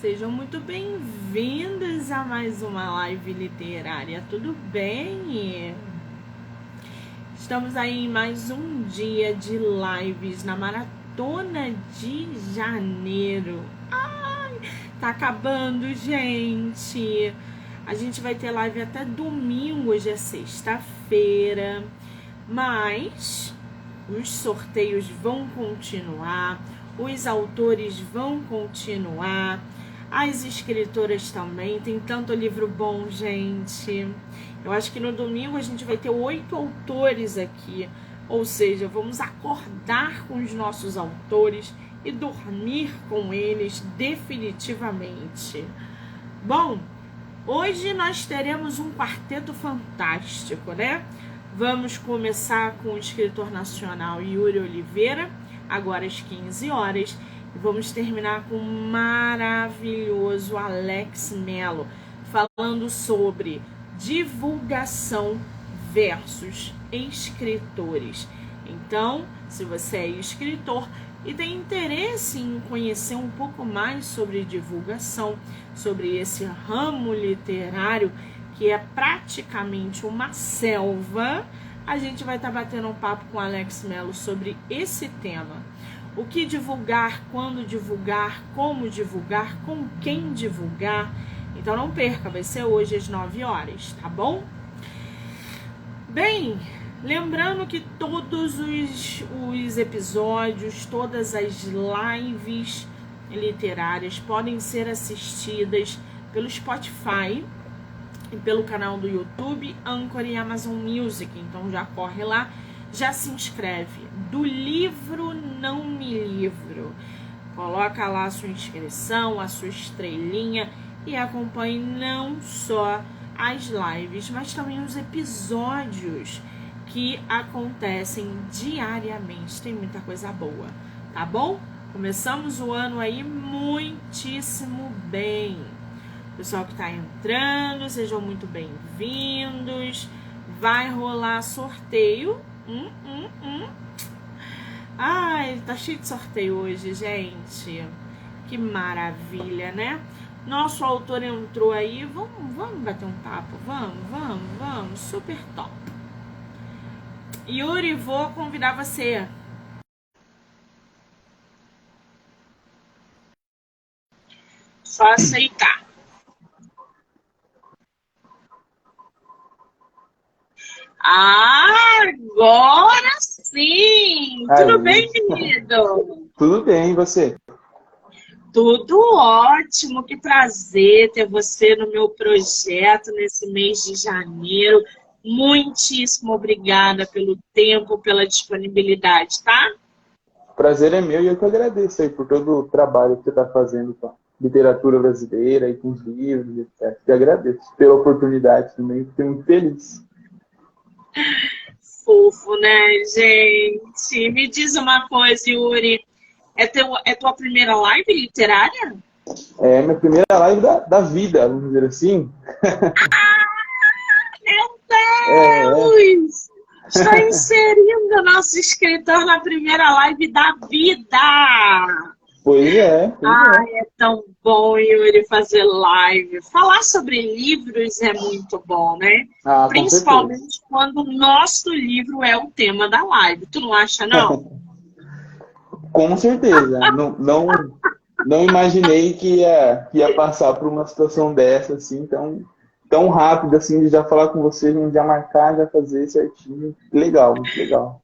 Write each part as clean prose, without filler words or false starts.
Sejam muito bem-vindos a mais uma live literária, tudo bem? Estamos aí em mais um dia de lives na Maratona de Janeiro. Ai, tá acabando, gente! A gente vai ter live até domingo, hoje é sexta-feira, mas os sorteios vão continuar, os autores vão continuar, as escritoras também. Tem tanto livro bom, gente. Eu acho que no domingo a gente vai ter 8 autores aqui, ou seja, vamos acordar com os nossos autores e dormir com eles definitivamente. Bom, hoje nós teremos um quarteto fantástico, né? Vamos começar com o escritor nacional Yuri Oliveira, agora às 15 horas. E vamos terminar com o maravilhoso Alex Mello, falando sobre divulgação versus escritores. Então, se você é escritor e tem interesse em conhecer um pouco mais sobre divulgação, sobre esse ramo literário, que é praticamente uma selva, a gente vai estar batendo um papo com Alex Mello sobre esse tema. O que divulgar, quando divulgar, como divulgar, com quem divulgar. Então não perca, vai ser hoje às 9 horas, tá bom? Bem, lembrando que todos os episódios, todas as lives literárias podem ser assistidas pelo Spotify e pelo canal do YouTube, Anchor e Amazon Music. Então já corre lá, já se inscreve. Do livro Não Me Livro. Coloca lá a sua inscrição, a sua estrelinha e acompanhe não só as lives, mas também os episódios que acontecem diariamente. Tem muita coisa boa, tá bom? Começamos o ano aí muitíssimo bem. Pessoal que está entrando, sejam muito bem-vindos. Vai rolar sorteio. Ai, tá cheio de sorteio hoje, gente. Que maravilha, né? Nosso autor entrou aí. Vamos bater um papo? Vamos. Super top. Yuri, vou convidar você. Só aceitar. Agora sim! Tudo bem, querido? Tudo bem, e você? Tudo ótimo, que prazer ter você no meu projeto nesse mês de janeiro. Muitíssimo obrigada pelo tempo, pela disponibilidade, tá? O prazer é meu e eu que agradeço aí por todo o trabalho que você está fazendo com a literatura brasileira e com os livros, etc. Eu agradeço pela oportunidade também, fiquei muito feliz. Fofo, né, gente? Me diz uma coisa, Yuri. É tua primeira live literária? É a minha primeira live da vida, vamos dizer assim. Meu Deus! Está inserindo o nosso escritor na primeira live da vida! Pois é. É tão bom, Yuri, fazer live. Falar sobre livros é muito bom, né? Principalmente quando o nosso livro é o tema da live. Tu não acha, não? Com certeza. Não imaginei que ia passar por uma situação dessa, assim, tão rápido, assim, de já falar com vocês, já marcar, já fazer certinho. Legal, muito legal.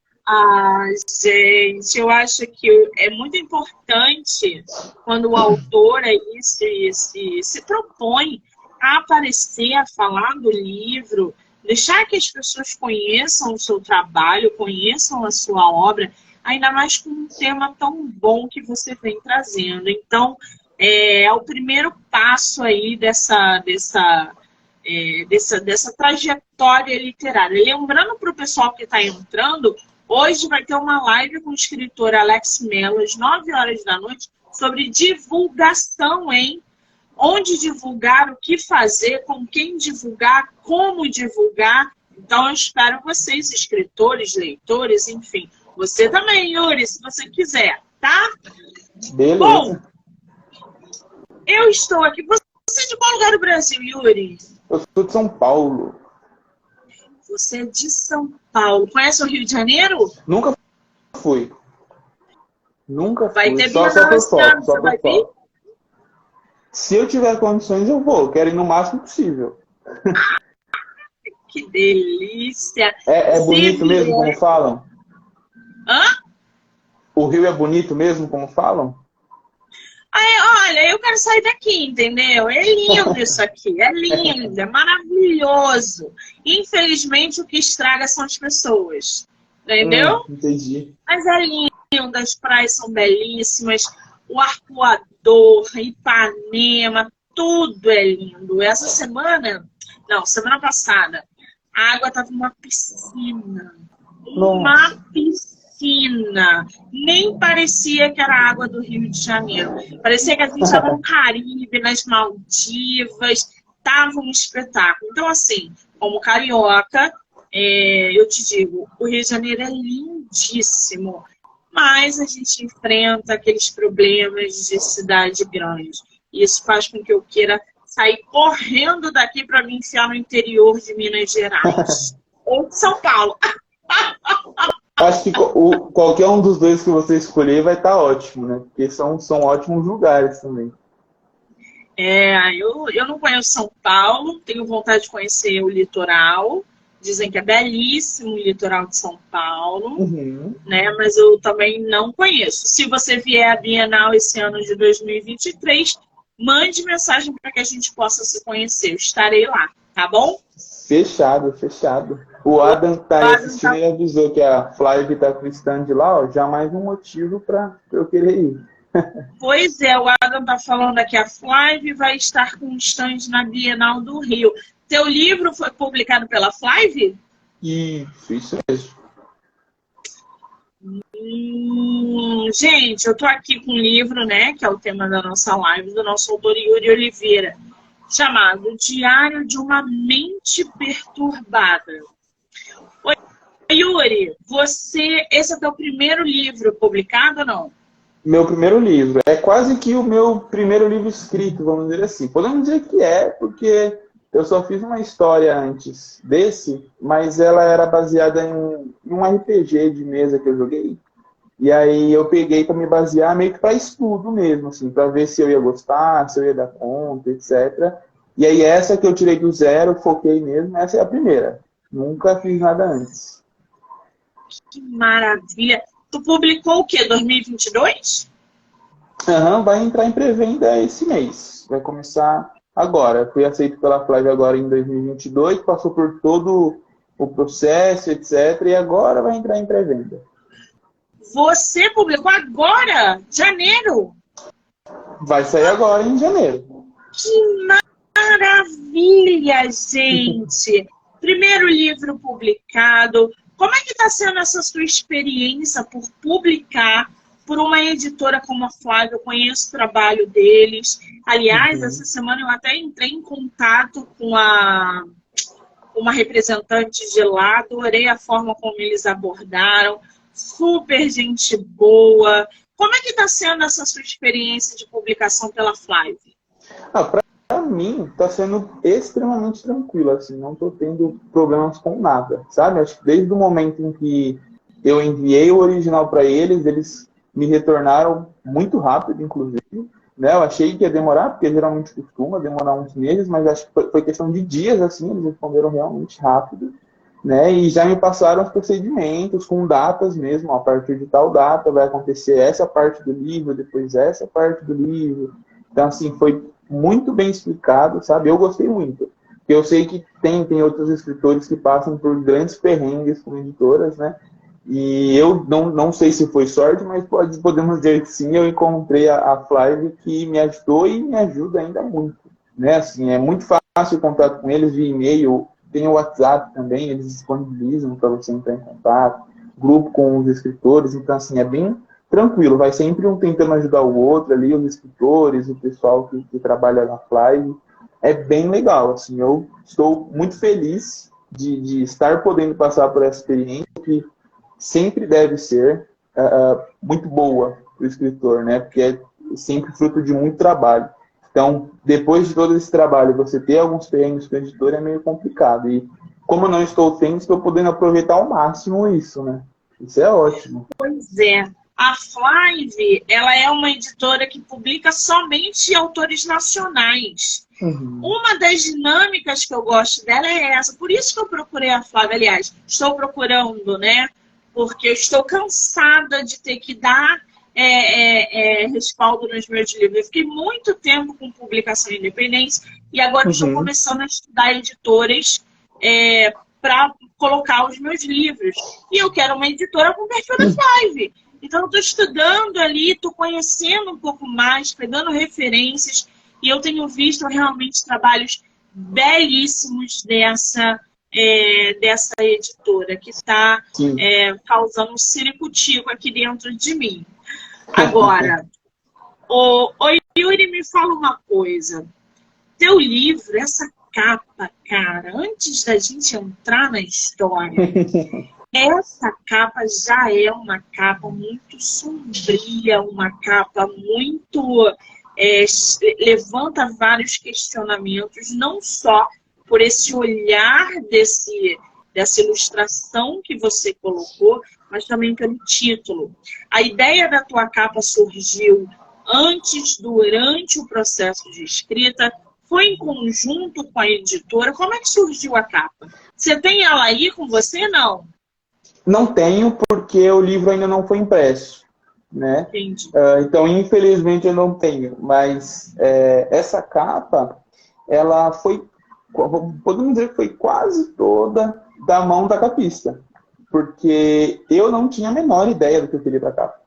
Gente, eu acho que é muito importante quando o autor aí se propõe a aparecer, a falar do livro, deixar que as pessoas conheçam o seu trabalho, conheçam a sua obra, ainda mais com um tema tão bom que você vem trazendo. Então, é o primeiro passo aí dessa trajetória literária. Lembrando para o pessoal que está entrando, hoje vai ter uma live com o escritor Alex Mello, às 9 horas da noite, sobre divulgação, hein? Onde divulgar, o que fazer, com quem divulgar, como divulgar. Então, eu espero vocês, escritores, leitores, enfim. Você também, Yuri, se você quiser, tá? Beleza. Bom, Eu estou aqui. Você é de qual lugar do Brasil, Yuri? Eu sou de São Paulo. Você é de São Paulo. Conhece o Rio de Janeiro? Nunca fui. Nunca Vai fui. ter Só Bienal por esse ano, foto, só você vai por vir? foto. Se eu tiver condições, eu vou. Quero ir no máximo possível. Que delícia! É Se bonito mesmo, como vier... falam? Hã? O Rio é bonito mesmo, como falam? Aí, olha, eu quero sair daqui, entendeu? É lindo isso aqui, é lindo, é maravilhoso. Infelizmente, o que estraga são as pessoas, entendeu? Entendi. Mas é lindo, as praias são belíssimas, o Arpoador, Ipanema, tudo é lindo. Essa semana, não, semana passada, a água estava uma piscina. Uma Nossa. piscina. Nem parecia que era água do Rio de Janeiro. Parecia que a gente estava no Caribe, nas Maldivas. Tava um espetáculo. Então, assim, como carioca, eu te digo, o Rio de Janeiro é lindíssimo. Mas a gente enfrenta aqueles problemas de cidade grande. Isso faz com que eu queira sair correndo daqui para me enfiar no interior de Minas Gerais. Ou de São Paulo. Acho que qualquer um dos dois que você escolher vai estar ótimo, né? Porque são ótimos lugares também. Eu não conheço São Paulo, tenho vontade de conhecer o litoral. Dizem que é belíssimo o litoral de São Paulo, Uhum. né? Mas eu também não conheço. Se você vier à Bienal esse ano de 2023, mande mensagem para que a gente possa se conhecer. Eu estarei lá, tá bom? Fechado, fechado. O Adam tá aí Adam assistindo tá... e avisou que a Flávia tá com o stand lá, ó. Já mais um motivo para eu querer ir. Pois é, o Adam tá falando aqui, a Flávia vai estar com um stand na Bienal do Rio. Seu livro foi publicado pela Flávia? Isso mesmo. Gente, eu tô aqui com um livro, né, que é o tema da nossa live, do nosso autor Yuri Oliveira, chamado Diário de uma Mente Perturbada. Oi, Yuri, esse é o teu primeiro livro publicado ou não? Meu primeiro livro. É quase que o meu primeiro livro escrito, vamos dizer assim. Podemos dizer que é, porque eu só fiz uma história antes desse, mas ela era baseada em um RPG de mesa que eu joguei. E aí eu peguei para me basear meio que para estudo mesmo, assim, para ver se eu ia gostar, se eu ia dar conta, etc. E aí essa que eu tirei do zero, foquei mesmo, essa é a primeira. Nunca fiz nada antes. Que maravilha! Tu publicou o quê? 2022? Vai entrar em pré-venda esse mês. Vai começar agora. Fui aceito pela Flávia agora em 2022, passou por todo o processo, etc. E agora vai entrar em pré-venda. Você publicou agora? Janeiro? Vai sair agora em janeiro. Que maravilha, gente! Primeiro livro publicado. Como é que está sendo essa sua experiência por publicar por uma editora como a Flávia? Eu conheço o trabalho deles. Aliás, essa semana eu até entrei em contato com uma representante de lá. Adorei a forma como eles abordaram. Super gente boa. Como é que está sendo essa sua experiência de publicação pela Flávia? Para mim, está sendo extremamente tranquilo, assim, não estou tendo problemas com nada, sabe? Acho que desde o momento em que eu enviei o original para eles, eles me retornaram muito rápido, inclusive, né? Eu achei que ia demorar, porque geralmente costuma demorar uns meses, mas acho que foi questão de dias, assim, eles responderam realmente rápido, né? E já me passaram os procedimentos com datas mesmo, a partir de tal data vai acontecer essa parte do livro, depois essa parte do livro. Então, assim, foi muito bem explicado, sabe? Eu gostei muito. Eu sei que tem outros escritores que passam por grandes perrengues com editoras, né? E eu não sei se foi sorte, mas podemos dizer que sim, eu encontrei a Flávia que me ajudou e me ajuda ainda muito, né? Assim, é muito fácil o contato com eles via e-mail, tem o WhatsApp também, eles disponibilizam para você entrar em contato, grupo com os escritores, então, assim, é bem tranquilo, vai sempre um tentando ajudar o outro ali, os escritores, o pessoal que trabalha na Flávia. É bem legal, assim, eu estou muito feliz de estar podendo passar por essa experiência que sempre deve ser muito boa para o escritor, né? Porque é sempre fruto de muito trabalho. Então, depois de todo esse trabalho, você ter alguns prêmios com a editora é meio complicado. E como eu não estou tendo, estou podendo aproveitar ao máximo isso, né? Isso é ótimo. Pois é. A Flive, ela é uma editora que publica somente autores nacionais. Uma das dinâmicas que eu gosto dela é essa. Por isso que eu procurei a Flávia. Aliás, estou procurando, né? Porque eu estou cansada de ter que dar respaldo nos meus livros. Eu fiquei muito tempo com publicação independente e agora estou começando a estudar editoras para colocar os meus livros. E eu quero uma editora com perfil da Flive. Então, eu estou estudando ali, estou conhecendo um pouco mais, pegando referências, e eu tenho visto realmente trabalhos belíssimos dessa editora, que está causando um ciricutico aqui dentro de mim. Agora, o Yuri, me fala uma coisa. Teu livro, essa capa, cara, antes da gente entrar na história... Essa capa já é uma capa muito sombria, uma capa muito... levanta vários questionamentos, não só por esse olhar dessa ilustração que você colocou, mas também pelo título. A ideia da tua capa surgiu antes, durante o processo de escrita, foi em conjunto com a editora. Como é que surgiu a capa? Você tem ela aí com você, não? Não tenho, porque o livro ainda não foi impresso, né? Entendi. Então, infelizmente, eu não tenho. Mas essa capa, ela foi, podemos dizer que foi quase toda da mão da capista. Porque eu não tinha a menor ideia do que eu queria para a capa.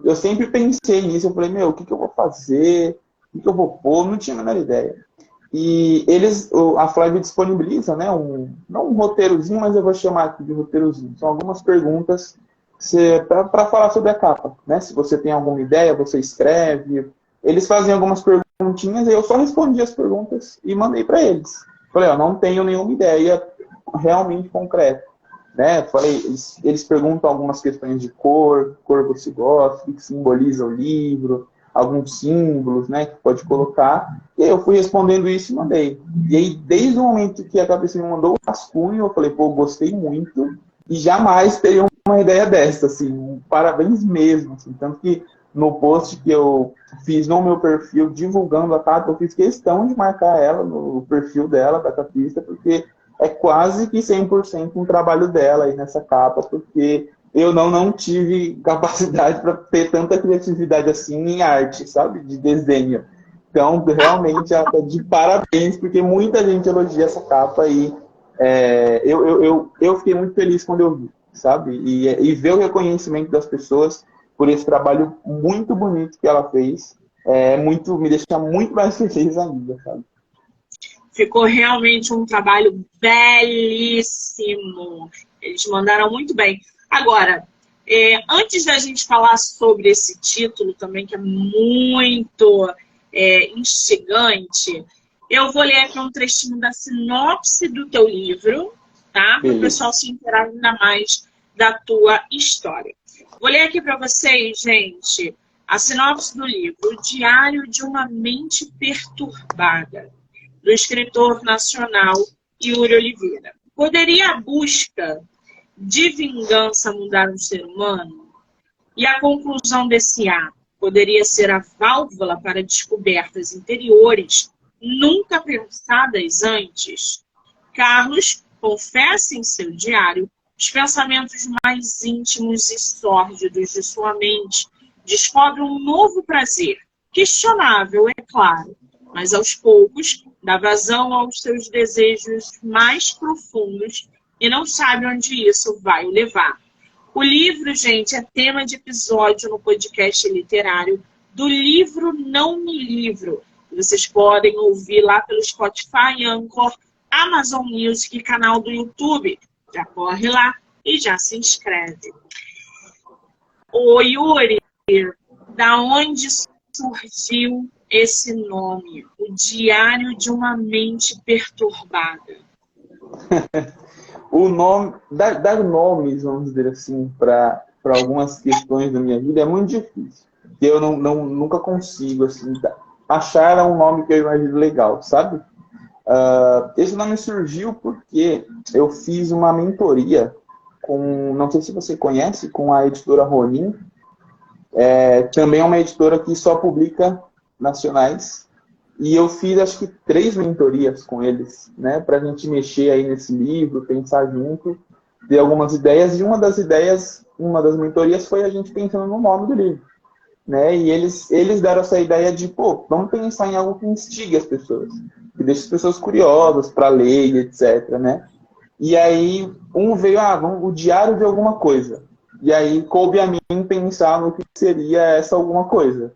Eu sempre pensei nisso, eu falei, o que eu vou fazer? O que eu vou pôr? Não tinha a menor ideia. E a Flive disponibiliza, né, não um roteirozinho, mas eu vou chamar aqui de roteirozinho. São algumas perguntas para falar sobre a capa, né? Se você tem alguma ideia, você escreve. Eles fazem algumas perguntinhas e eu só respondi as perguntas e mandei para eles. Falei, não tenho nenhuma ideia realmente concreta, né? Falei, eles perguntam algumas questões de cor você gosta, o que simboliza o livro, alguns símbolos, né, que pode colocar. E aí eu fui respondendo isso e mandei. E aí, desde o momento que a cabeça me mandou o rascunho, eu falei, gostei muito. E jamais teria uma ideia dessa, assim, parabéns mesmo. Assim. Tanto que no post que eu fiz no meu perfil, divulgando a capa, eu fiz questão de marcar ela no perfil dela, da capista, porque é quase que 100% um trabalho dela aí nessa capa, porque... eu não tive capacidade para ter tanta criatividade assim em arte, sabe? De desenho. Então, realmente, ela tá de parabéns, porque muita gente elogia essa capa e eu fiquei muito feliz quando eu vi, sabe? E ver o reconhecimento das pessoas por esse trabalho muito bonito que ela fez, me deixa muito mais feliz ainda, sabe? Ficou realmente um trabalho belíssimo. Eles mandaram muito bem. Agora, antes da gente falar sobre esse título também, que é muito instigante, eu vou ler aqui um trechinho da sinopse do teu livro, tá? Para o pessoal se inteirar ainda mais da tua história. Vou ler aqui para vocês, gente, a sinopse do livro, O Diário de uma Mente Perturbada, do escritor nacional Yuri Oliveira. Poderia a busca de vingança mudar um ser humano? E a conclusão desse ato poderia ser a válvula para descobertas interiores nunca pensadas antes? Carlos confessa em seu diário os pensamentos mais íntimos e sórdidos de sua mente. Descobre um novo prazer, questionável, é claro, mas aos poucos dá vazão aos seus desejos mais profundos e não sabe onde isso vai o levar. O livro, gente, é tema de episódio no podcast literário do livro Não Me Livro. Vocês podem ouvir lá pelo Spotify, Anchor, Amazon Music e canal do YouTube. Já corre lá e já se inscreve. Ô Yuri, da onde surgiu esse nome? O Diário de uma Mente Perturbada. O nome, dar nomes, vamos dizer assim, para algumas questões da minha vida é muito difícil. Eu nunca consigo, assim, achar um nome que eu imagino legal, sabe? Esse nome surgiu porque eu fiz uma mentoria com, não sei se você conhece, com a editora Ronin. Também é uma editora que só publica nacionais. E eu fiz, acho que 3 mentorias com eles, né? Pra gente mexer aí nesse livro, pensar junto, ter algumas ideias. E uma das mentorias foi a gente pensando no nome do livro, né? E eles deram essa ideia de, pô, vamos pensar em algo que instigue as pessoas, que deixe as pessoas curiosas para ler, etc, né? E aí um veio, o diário de alguma coisa. E aí coube a mim pensar no que seria essa alguma coisa.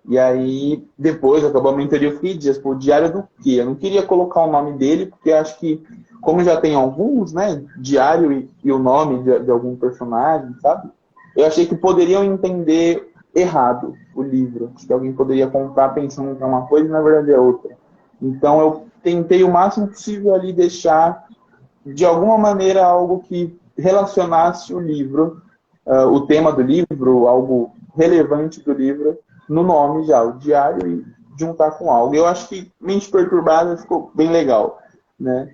E aí, depois, acabou a mentoria, eu fiquei dias, pô, diário do quê? Eu não queria colocar o nome dele, porque acho que, como já tem alguns, né, diário e o nome de algum personagem, sabe? Eu achei que poderiam entender errado o livro. Que alguém poderia comprar pensando que é uma coisa e na verdade é outra. Então eu tentei o máximo possível ali deixar, de alguma maneira, algo que relacionasse o livro, o tema do livro, algo relevante do livro, no nome já, o diário, e juntar com algo. Eu acho que Mente Perturbada ficou bem legal, né?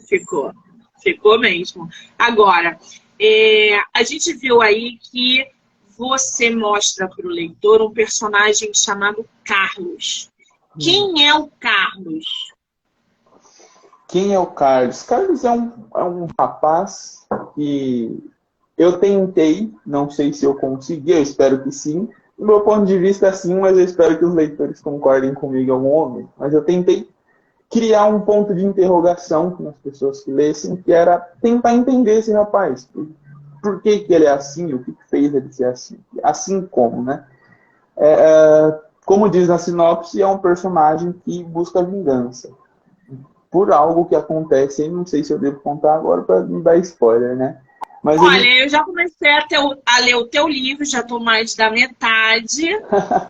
Ficou mesmo. Agora, a gente viu aí que você mostra para o leitor um personagem chamado Carlos. Quem é o Carlos? Quem é o Carlos? Carlos é um rapaz que eu tentei, não sei se eu consegui, eu espero que sim. Do meu ponto de vista, sim, mas eu espero que os leitores concordem comigo em algum momento. Mas eu tentei criar um ponto de interrogação nas pessoas que lessem, que era tentar entender esse rapaz. Por que ele é assim? O que fez ele ser assim? Assim como, né? Como diz na sinopse, é um personagem que busca vingança por algo que acontece. Não sei se eu devo contar agora para não dar spoiler, né? Mas olha, eu já comecei a ler o teu livro, já estou mais da metade.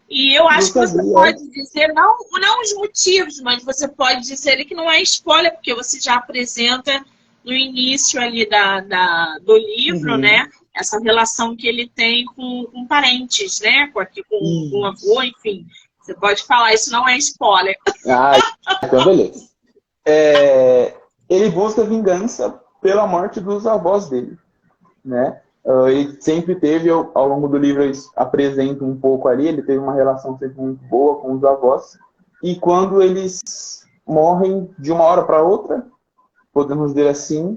E eu acho que você pode dizer, não os motivos, mas você pode dizer que não é spoiler, porque você já apresenta no início ali do livro, né? Essa relação que ele tem com parentes, né? Com o avô, enfim. Você pode falar, isso não é spoiler. Então beleza. Ele busca vingança pela morte dos avós dele, né? Ele sempre teve, ao longo do livro eu apresento um pouco ali, ele teve uma relação sempre muito boa com os avós, e quando eles morrem de uma hora para outra, podemos dizer assim,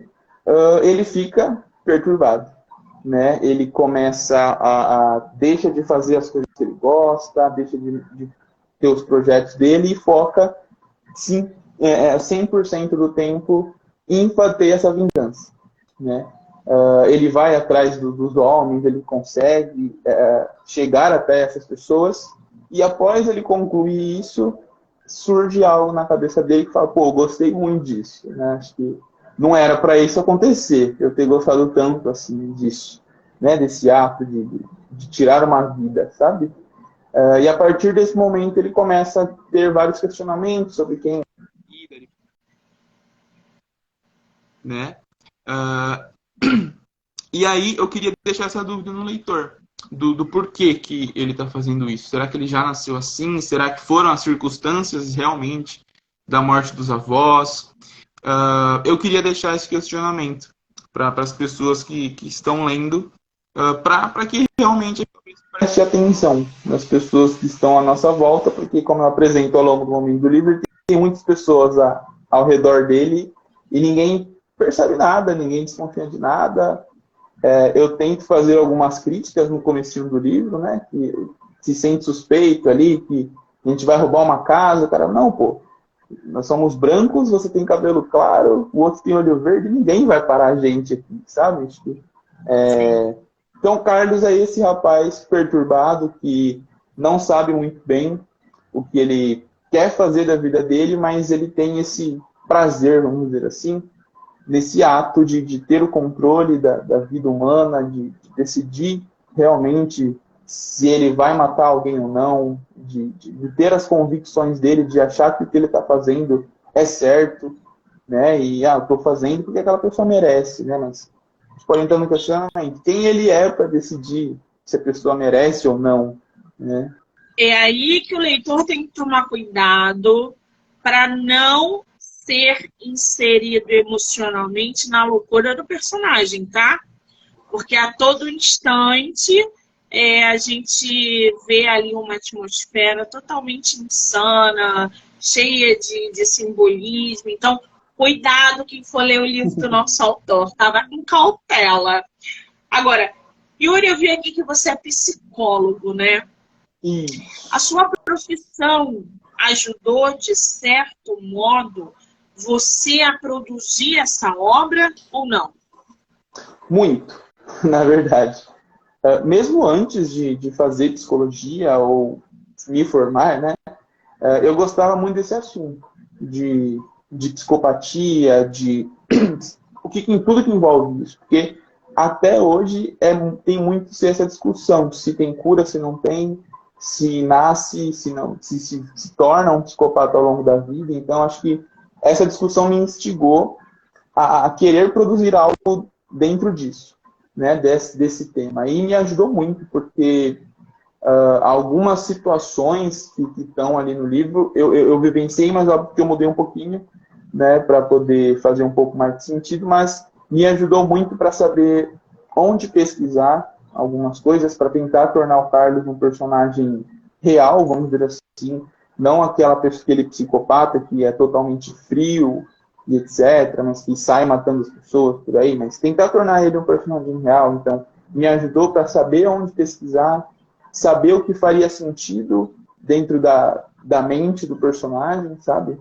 ele fica perturbado, né? Ele começa deixa de fazer as coisas que ele gosta, deixa de ter os projetos dele e foca, sim, 100% do tempo em ter essa vingança, né? Ele vai atrás dos homens, ele consegue chegar até essas pessoas, e após ele concluir isso, surge algo na cabeça dele que fala, pô, eu gostei muito disso, né? Acho que não era para isso acontecer, eu ter gostado tanto assim disso, né? Desse ato de tirar uma vida, sabe? E a partir desse momento ele começa a ter vários questionamentos sobre quem é, né? E aí eu queria deixar essa dúvida no leitor, do porquê que ele está fazendo isso. Será que ele já nasceu assim? Será que foram as circunstâncias realmente da morte dos avós? Eu queria deixar esse questionamento para as pessoas que estão lendo, para que realmente preste atenção nas pessoas que estão à nossa volta, porque, como eu apresento ao longo do momento do livro, tem muitas pessoas ao redor dele e ninguém percebe nada, ninguém desconfia de nada. Eu tento fazer algumas críticas no comecinho do livro, né? Que se sente suspeito ali, que a gente vai roubar uma casa. Cara, não, pô. Nós somos brancos, você tem cabelo claro, o outro tem olho verde, ninguém vai parar a gente aqui, sabe? Então, Carlos é esse rapaz perturbado que não sabe muito bem o que ele quer fazer da vida dele, mas ele tem esse prazer, vamos dizer assim, nesse ato de ter o controle da vida humana, de decidir realmente se ele vai matar alguém ou não, de ter as convicções dele, de achar que o que ele está fazendo é certo, né? E, eu estou fazendo porque aquela pessoa merece, né? Mas a gente pode entrar no questionamento, quem ele é para decidir se a pessoa merece ou não, né? É aí que o leitor tem que tomar cuidado para não ser inserido emocionalmente na loucura do personagem, tá? Porque a todo instante a gente vê ali uma atmosfera totalmente insana, cheia de simbolismo. Então, cuidado quem for ler o livro do nosso autor, tá? Vai com cautela. Agora, Yuri, eu vi aqui que você é psicólogo, né? Isso. A sua profissão ajudou, de certo modo, você a produzir essa obra ou não? Muito, na verdade. Mesmo antes de fazer psicologia ou me formar, né, eu gostava muito desse assunto, de psicopatia, tudo que envolve isso. Porque até hoje tem muito essa discussão de se tem cura, se não tem, se nasce, se não, se torna um psicopata ao longo da vida. Então, acho que essa discussão me instigou a querer produzir algo dentro disso, né, desse tema. E me ajudou muito, porque algumas situações que estão ali no livro, eu vivenciei, mas óbvio que eu mudei um pouquinho, né, para poder fazer um pouco mais de sentido, mas me ajudou muito para saber onde pesquisar algumas coisas, para tentar tornar o Carlos um personagem real, vamos dizer assim, não aquele psicopata que é totalmente frio e etc., mas que sai matando as pessoas por aí, mas tentar tornar ele um personagem real. Então, me ajudou para saber onde pesquisar, saber o que faria sentido dentro da mente do personagem, sabe?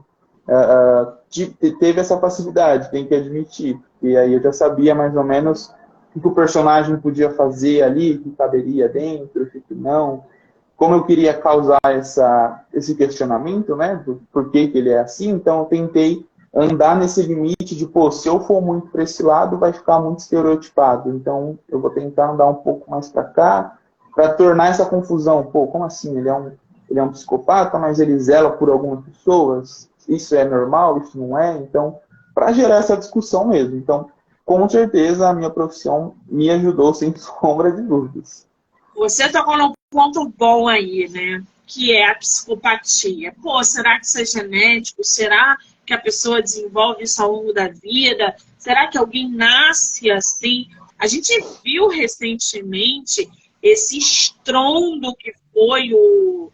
Teve essa facilidade, tem que admitir. E aí eu já sabia mais ou menos o que o personagem podia fazer ali, o que caberia dentro, o que não. Como eu queria causar esse questionamento, né, do porquê que ele é assim, então eu tentei andar nesse limite de, pô, se eu for muito para esse lado, vai ficar muito estereotipado. Então eu vou tentar andar um pouco mais para cá, para tornar essa confusão. Pô, como assim? Ele é um psicopata, mas ele zela por algumas pessoas? Isso é normal? Isso não é? Então, para gerar essa discussão mesmo. Então, com certeza, a minha profissão me ajudou, sem sombra de dúvidas. Você tocou num ponto bom aí, né? Que é a psicopatia. Pô, será que isso é genético? Será que a pessoa desenvolve isso ao longo da vida? Será que alguém nasce assim? A gente viu recentemente esse estrondo que foi o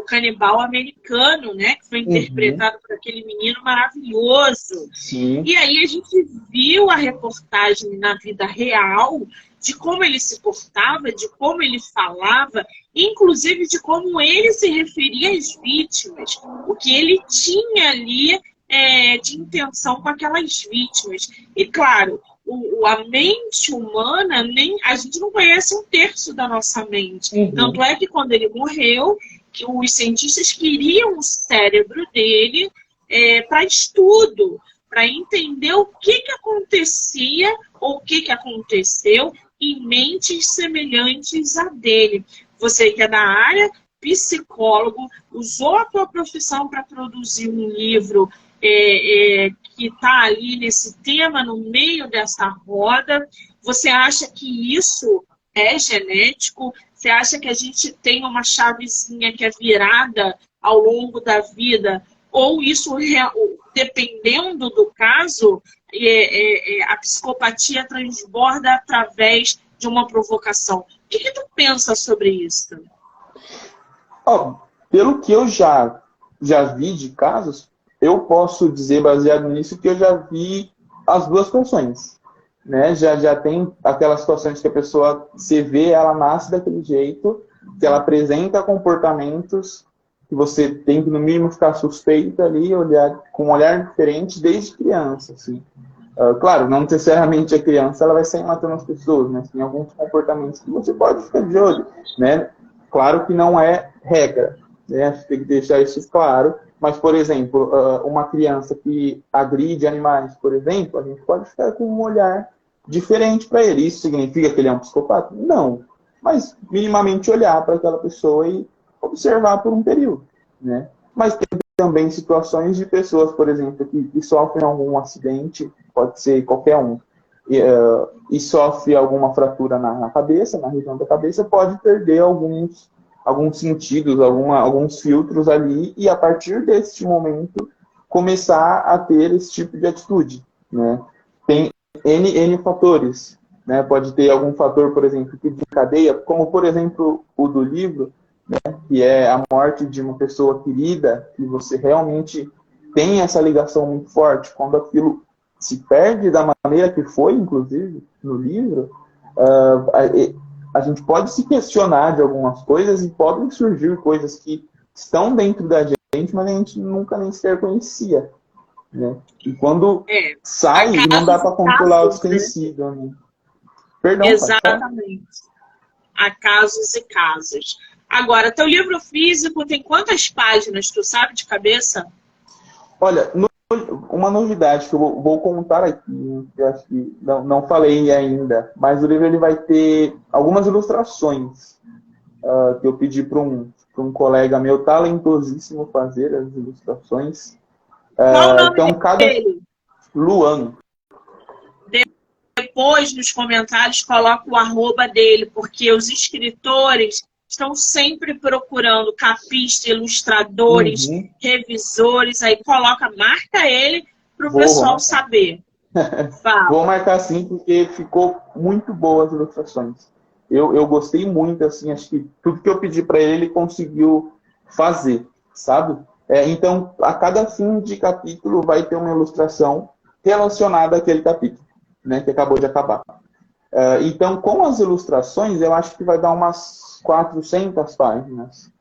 canibal americano, né? Que foi interpretado por aquele menino maravilhoso. Sim. E aí a gente viu a reportagem na vida real de como ele se portava, de como ele falava, inclusive de como ele se referia às vítimas, o que ele tinha ali de intenção com aquelas vítimas. E claro, a mente humana, a gente não conhece um terço da nossa mente. Tanto é que quando ele morreu, que os cientistas queriam o cérebro dele para estudo, para entender o que acontecia ou o que aconteceu em mentes semelhantes a dele. Você que é da área, psicólogo, usou a tua profissão para produzir um livro que está ali nesse tema, no meio dessa roda. Você acha que isso é genético? Você acha que a gente tem uma chavezinha que é virada ao longo da vida? Ou isso, dependendo do caso, a psicopatia transborda através de uma provocação? O que tu pensa sobre isso? Pelo que eu já vi de casos, eu posso dizer, baseado nisso, que eu já vi as duas versões. Né? Já tem aquelas situações que a pessoa, se vê, ela nasce daquele jeito, que ela apresenta comportamentos que você tem que, no mínimo, ficar suspeito ali, olhar com um olhar diferente desde criança. Assim. Claro, não necessariamente a criança ela vai sair matando as pessoas, mas tem alguns comportamentos que você pode ficar de olho. Né? Claro que não é regra, né? Tem que deixar isso claro. Mas, por exemplo, uma criança que agride animais, por exemplo, a gente pode ficar com um olhar diferente para ele. Isso significa que ele é um psicopata? Não. Mas, minimamente, olhar para aquela pessoa e observar por um período. Né? Mas tem também situações de pessoas, por exemplo, que sofrem algum acidente, pode ser qualquer um, e sofre alguma fratura na cabeça, na região da cabeça, pode perder alguns alguns sentidos, alguns filtros ali, e a partir deste momento começar a ter esse tipo de atitude, né? Tem N fatores, né? Pode ter algum fator, por exemplo, que desencadeia, como, por exemplo, o do livro, que é a morte de uma pessoa querida, que você realmente tem essa ligação muito forte. Quando aquilo se perde da maneira que foi, inclusive, no livro, a gente pode se questionar de algumas coisas e podem surgir coisas que estão dentro da gente, mas a gente nunca nem sequer conhecia, né? E quando sai, Há não dá casos para e controlar o que casos, tem né? sido, né? Perdão, pode falar? Exatamente. Há casos e casos. Agora, teu livro físico tem quantas páginas, tu sabe de cabeça? Olha, uma novidade que eu vou contar aqui, que eu acho que não falei ainda, mas o livro ele vai ter algumas ilustrações que eu pedi para um colega meu talentosíssimo fazer as ilustrações. Qual o nome Então, cada dele? Luan. Depois, nos comentários, coloca o arroba dele, porque os escritores estão sempre procurando capistas, ilustradores, Uhum. revisores, aí coloca, marca ele para o Vou pessoal marcar. saber. Vou Fala. marcar sim, porque ficou muito boa as ilustrações. Eu gostei muito, assim, acho que tudo que eu pedi para ele, ele conseguiu fazer, sabe? Então, a cada fim de capítulo vai ter uma ilustração relacionada àquele capítulo, né, que acabou de acabar. Então, com as ilustrações, eu acho que vai dar umas 400 páginas.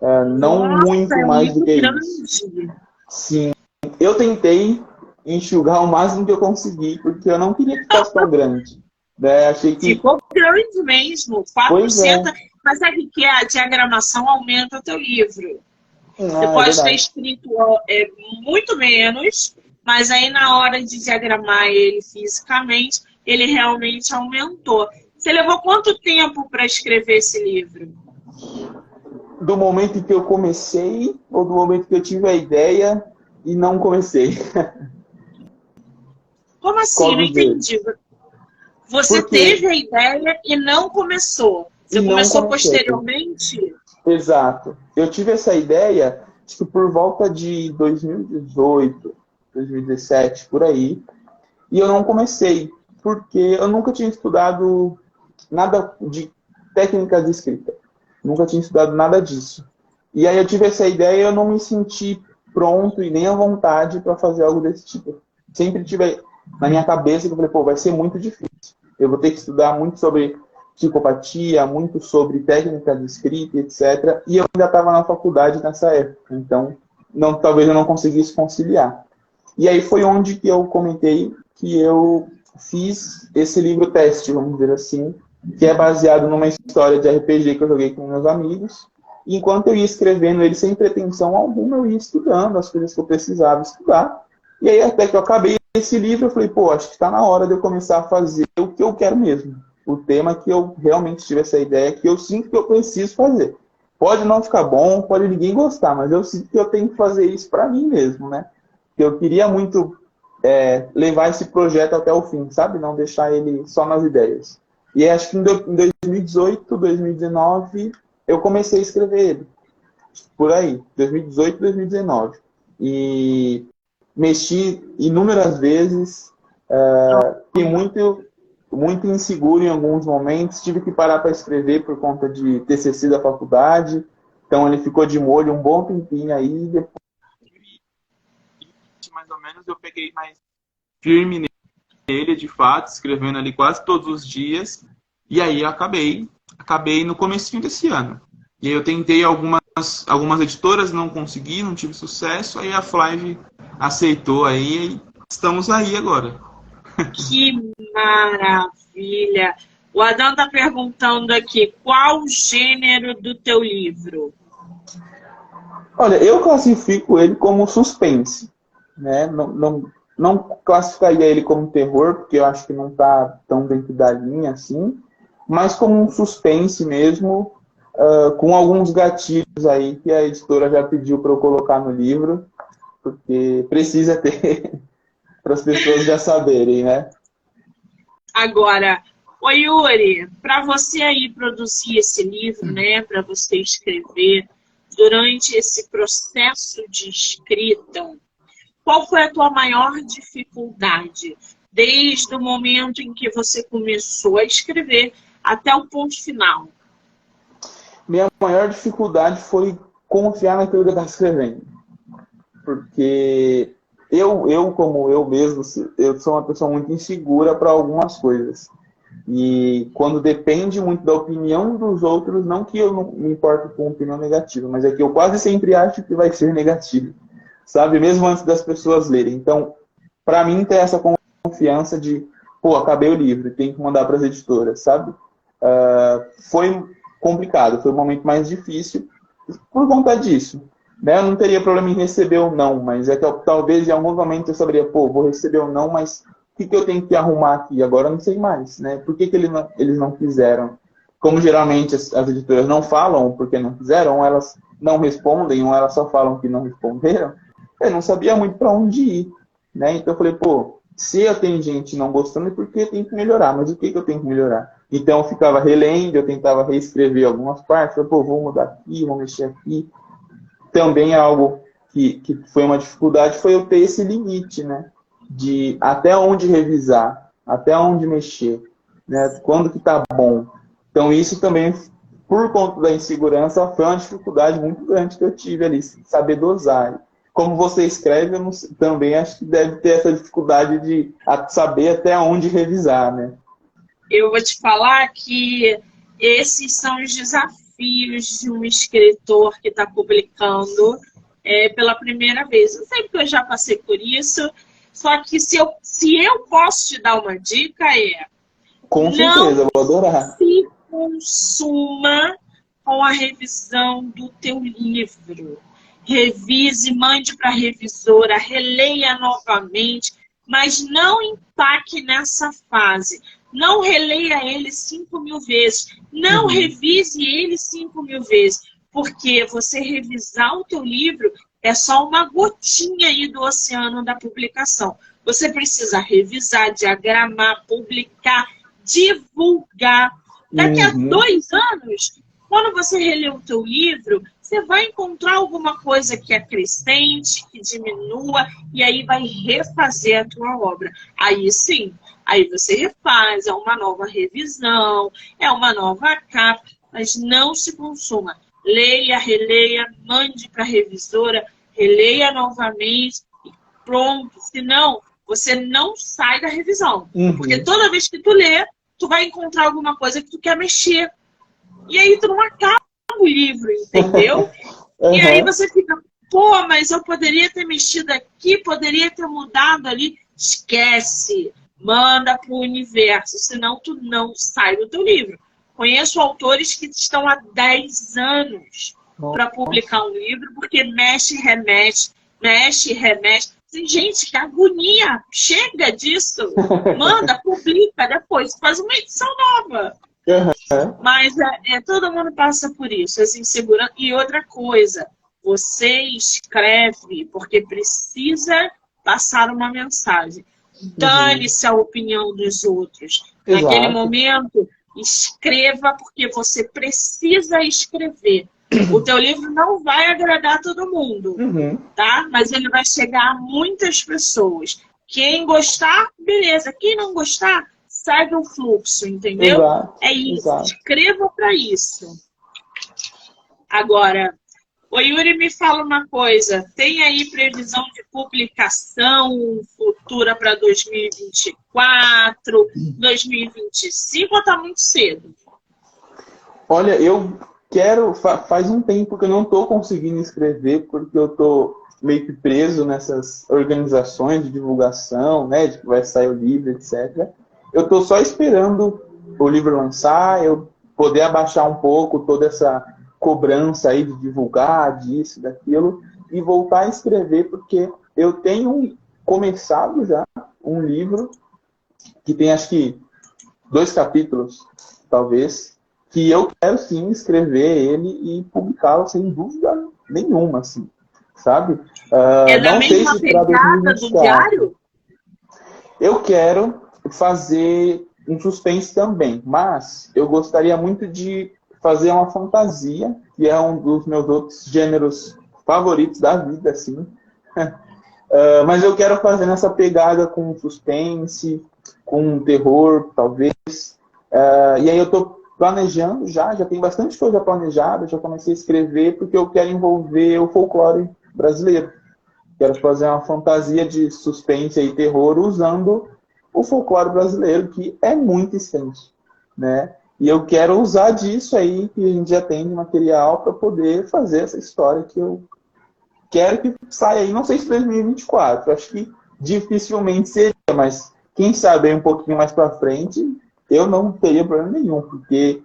Não Nossa, muito é um mais do livro que isso. grande. Sim, eu tentei enxugar o máximo que eu consegui, porque eu não queria que ficasse tão grande. Né? Achei que. Ficou grande mesmo, Pois é. 400. Mas é que a diagramação aumenta o teu livro. Você É pode ter verdade. escrito muito menos, mas aí na hora de diagramar ele fisicamente, ele realmente aumentou. Você levou quanto tempo para escrever esse livro? Do momento em que eu comecei, ou do momento que eu tive a ideia e não comecei? Como assim? Qual Não dos dois? entendi. Você Porque. teve a ideia e não começou. E Você não começou comecei. posteriormente? Exato. Eu tive essa ideia, acho que por volta de 2018, 2017, por aí. E eu não comecei, porque eu nunca tinha estudado nada de técnicas de escrita. Nunca tinha estudado nada disso. E aí eu tive essa ideia e eu não me senti pronto e nem à vontade para fazer algo desse tipo. Sempre tive na minha cabeça que eu falei, pô, vai ser muito difícil. Eu vou ter que estudar muito sobre psicopatia, muito sobre técnicas de escrita, etc. E eu ainda estava na faculdade nessa época. Então, talvez eu não conseguisse conciliar. E aí foi onde que eu comentei que eu fiz esse livro teste, vamos dizer assim, que é baseado numa história de RPG que eu joguei com meus amigos. E enquanto eu ia escrevendo ele sem pretensão alguma, eu ia estudando as coisas que eu precisava estudar. E aí até que eu acabei esse livro, eu falei, pô, acho que está na hora de eu começar a fazer o que eu quero mesmo. O tema que eu realmente tive essa ideia, que eu sinto que eu preciso fazer. Pode não ficar bom, pode ninguém gostar, mas eu sinto que eu tenho que fazer isso para mim mesmo, né? Eu queria muito levar esse projeto até o fim, sabe? Não deixar ele só nas ideias. E acho que em 2018, 2019, eu comecei a escrever ele. Por aí, 2018, 2019. E mexi inúmeras vezes, fiquei muito inseguro em alguns momentos, tive que parar para escrever por conta de TCC da faculdade, então ele ficou de molho um bom tempinho aí, depois mais ou menos eu peguei mais firme nele, de fato, escrevendo ali quase todos os dias, e aí eu acabei no comecinho desse ano. E aí eu tentei algumas editoras, não consegui, não tive sucesso, aí a Flive aceitou aí, e estamos aí agora. Que maravilha! O Adão está perguntando aqui, qual o gênero do teu livro? Olha, eu classifico ele como suspense, né? Não classificaria ele como terror, porque eu acho que não está tão dentro da linha assim, mas como um suspense mesmo, com alguns gatilhos aí que a editora já pediu para eu colocar no livro, porque precisa ter para as pessoas já saberem, né? Agora, Ô Yuri, para você aí produzir esse livro, né, para você escrever, durante esse processo de escrita, qual foi a tua maior dificuldade? Desde o momento em que você começou a escrever até o ponto final. Minha maior dificuldade foi confiar naquilo que eu estava escrevendo. Porque como eu mesmo, eu sou uma pessoa muito insegura para algumas coisas. E quando depende muito da opinião dos outros, não que eu não me importo com opinião negativa, mas é que eu quase sempre acho que vai ser negativo, sabe? Mesmo antes das pessoas lerem. Então, para mim, ter essa confiança de, pô, acabei o livro, tem que mandar para as editoras, sabe? Foi complicado, foi o momento mais difícil por conta disso. Né? Eu não teria problema em receber ou não, mas é que talvez em algum momento eu saberia, pô, vou receber ou não, mas o que eu tenho que arrumar aqui? Agora eu não sei mais, né? Por que eles não quiseram? Como geralmente as editoras não falam porque não quiseram, ou elas não respondem, ou elas só falam que não responderam, eu não sabia muito para onde ir, né? Então eu falei, pô, se eu tenho gente não gostando, é porque tem que melhorar, mas o que eu tenho que melhorar? Então eu ficava relendo, eu tentava reescrever algumas partes, falei, pô, vou mudar aqui, vou mexer aqui. Também algo que foi uma dificuldade foi eu ter esse limite, né? De até onde revisar, até onde mexer, né? Quando que tá bom. Então isso também, por conta da insegurança, foi uma dificuldade muito grande que eu tive ali, saber dosar. Como você escreve, também acho que deve ter essa dificuldade de saber até onde revisar, né? Eu vou te falar que esses são os desafios de um escritor que está publicando pela primeira vez. Eu sei que eu já passei por isso, só que se eu posso te dar uma dica com certeza, eu vou adorar. Se consuma com a revisão do teu livro. Revise, mande para a revisora, releia novamente, mas não empaque nessa fase. Não releia ele 5.000 vezes. Não revise ele 5.000 vezes. Porque você revisar o teu livro é só uma gotinha aí do oceano da publicação. Você precisa revisar, diagramar, publicar, divulgar. Daqui a 2 anos, quando você reler o teu livro, você vai encontrar alguma coisa que acrescente, que diminua, e aí vai refazer a tua obra. Aí sim, aí você refaz, é uma nova revisão, é uma nova capa, mas não se consuma. Leia, releia, mande para a revisora, releia novamente e pronto. Senão, você não sai da revisão. Porque toda vez que tu lê, tu vai encontrar alguma coisa que tu quer mexer. E aí tu não acaba o livro, entendeu? E aí você fica, pô, mas eu poderia ter mexido aqui, poderia ter mudado ali. Esquece. Manda pro universo, senão tu não sai do teu livro. Conheço autores que estão há 10 anos para publicar um livro, porque mexe, remexe, mexe, remexe. Gente, que agonia! Chega disso! Manda, publica, depois faz uma edição nova. Mas todo mundo passa por isso, as inseguranças. E outra coisa, você escreve porque precisa passar uma mensagem. Dane-se a opinião dos outros. Exato. Naquele momento, escreva porque você precisa escrever. O teu livro não vai agradar todo mundo, tá? Mas ele vai chegar a muitas pessoas. Quem gostar, beleza. Quem não gostar, segue o fluxo, entendeu? Exato, é isso. Exato. Escreva para isso. Agora, o Yuri, me fala uma coisa. Tem aí previsão de publicação futura para 2024, 2025 ou tá muito cedo? Olha, eu quero... Faz um tempo que eu não estou conseguindo escrever, porque eu estou meio que preso nessas organizações de divulgação, né, de que vai sair o livro, etc. Eu estou só esperando o livro lançar, eu poder abaixar um pouco toda essa cobrança aí de divulgar, disso, daquilo, e voltar a escrever, porque eu tenho começado já um livro que tem, acho que, 2 capítulos, talvez, que eu quero sim escrever ele e publicá-lo sem dúvida nenhuma, assim, sabe? É da mesma pegada do diário? Eu quero fazer um suspense também, mas eu gostaria muito de fazer uma fantasia, que é um dos meus outros gêneros favoritos da vida, assim. Mas eu quero fazer nessa pegada com suspense, com terror, talvez. E aí eu estou planejando já tem bastante coisa planejada, já comecei a escrever, porque eu quero envolver o folclore brasileiro. Quero fazer uma fantasia de suspense e terror usando o folclore brasileiro, que é muito extenso, né? E eu quero usar disso aí, que a gente já tem de material, para poder fazer essa história que eu quero que saia aí, não sei se 2024, acho que dificilmente seria, mas quem sabe aí um pouquinho mais para frente, eu não teria problema nenhum, porque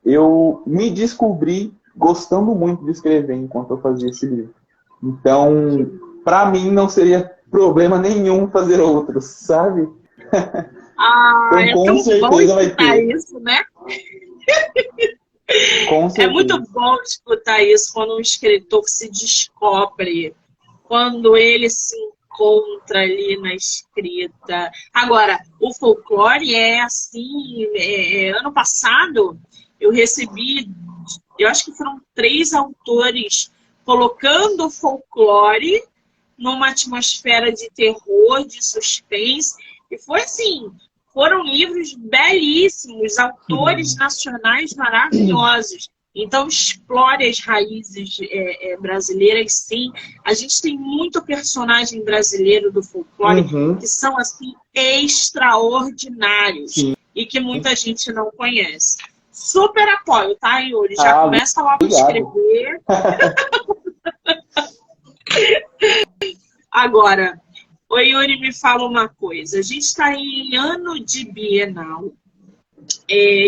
eu me descobri gostando muito de escrever enquanto eu fazia esse livro. Então, para mim não seria problema nenhum fazer outros, sabe? Então, é com certeza vai ter isso, né? Com certeza. É muito bom escutar isso quando um escritor se descobre, quando ele se encontra ali na escrita. Agora, o folclore é assim, ano passado eu recebi, eu acho que foram 3 autores colocando o folclore numa atmosfera de terror, de suspense, e foi assim, foram livros belíssimos, autores nacionais maravilhosos. Então, explore as raízes brasileiras, sim. A gente tem muito personagem brasileiro do folclore que são, assim, extraordinários. Sim. E que muita gente não conhece. Super apoio, tá, Yuri? Já começa logo a escrever. Agora, o Yuri, me fala uma coisa. A gente está em ano de Bienal.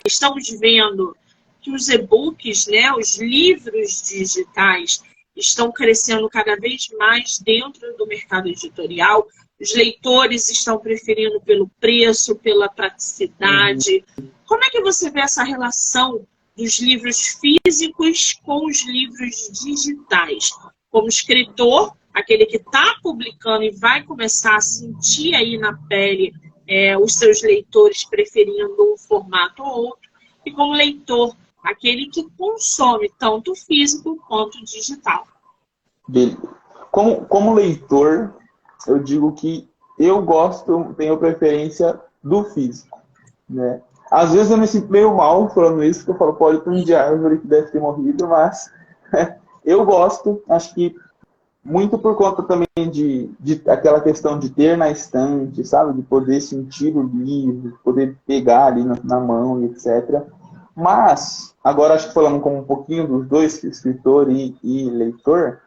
Estamos vendo que os e-books, né, os livros digitais, estão crescendo cada vez mais dentro do mercado editorial. Os leitores estão preferindo pelo preço, pela praticidade. Como é que você vê essa relação dos livros físicos com os livros digitais? Como escritor, aquele que está publicando e vai começar a sentir aí na pele os seus leitores preferindo um formato ou outro, e como leitor, aquele que consome tanto físico quanto digital. Como leitor, eu digo que eu tenho preferência do físico, né? Às vezes eu me sinto meio mal falando isso, porque eu falo, pode ter um de árvore que deve ter morrido, mas eu gosto, acho que muito por conta também de aquela questão de ter na estante, sabe? De poder sentir o livro, poder pegar ali na mão, etc. Mas, agora acho que falando como um pouquinho dos dois, escritor e leitor,